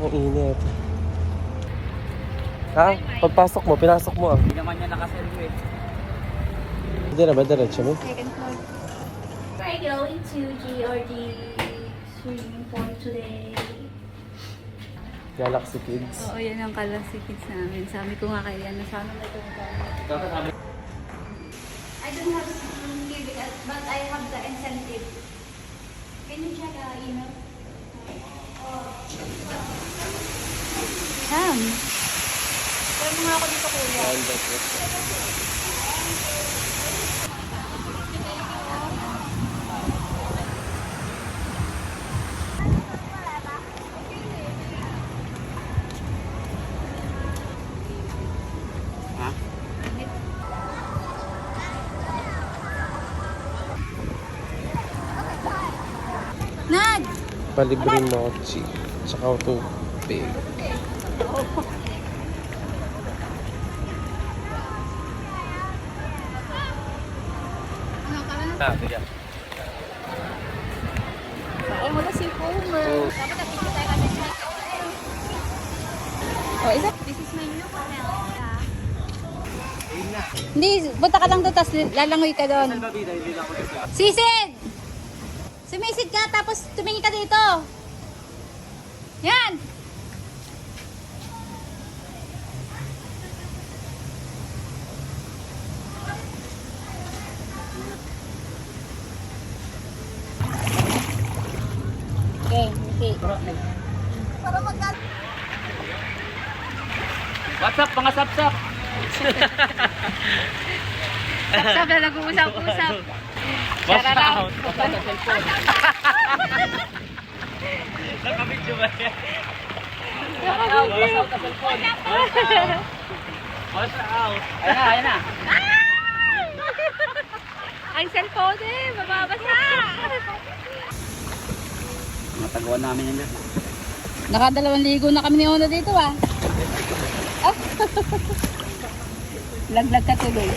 Ang init. Ha? Pagpasok mo, pinasok mo ah. Hindi naman niya nakaselfie eh. Hindi na ba diretso mo? Second floor. We're going to GRG swimming pool today. Galaxy Kids. Oo, yan ang Galaxy Kids namin. Sabi ko nga kaya na sana may tumutang. I don't have give it, but I have the incentive. Can you check the email? Sam! Kaya mo nga ako dito, kuya. Ha? Nad! Palibre mochi. Tsaka tubig. Ano ka na? Ah, sige. Ay, wala si Homer. Dapat napicture tayo kasi siya. Oh, isa. This is my new hotel. Hindi, punta ka lang doon, tapos lalangoy ka doon. Sisid! Sumisid ka, tapos tumingin ka dito. Yan! Okay, okay. What's up mga sap-sap? Sab na nag-uusap-usap. What's Chararap. out? Nakabidyo ba yan? Nakabidyo. What's out? Ayan na, ayan na. Ang cellphone eh, mababasa. Matagawan namin yan dyan. Nakadalawang ligo na kami ni Ona dito ah. Laglag ka tuloy.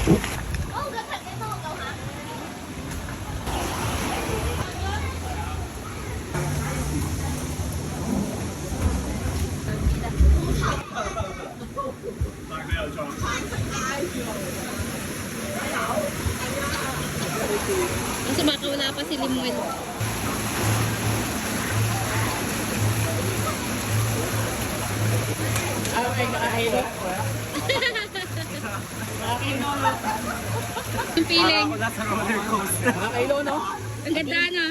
Kasi baka wala pa si Limuel. Yung feeling. Nasa roller coaster. Nakakailo, no? Ang ganda na.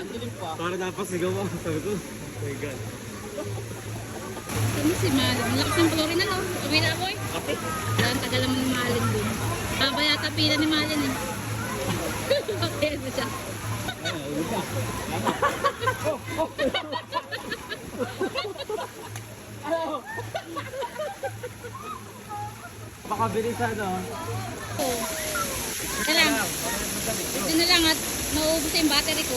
Para napasigaw mo. Sabi ko, oh my God. Ano si Malin? Ang lakas ng palorin na no? Uwi na boy. Ang tagal naman ni Malin dun. Baba yata pila ni Malin eh. Bakit mo siya? Baka bilisan, no? Ito na lang. Ito na lang at mauubos yung battery ko.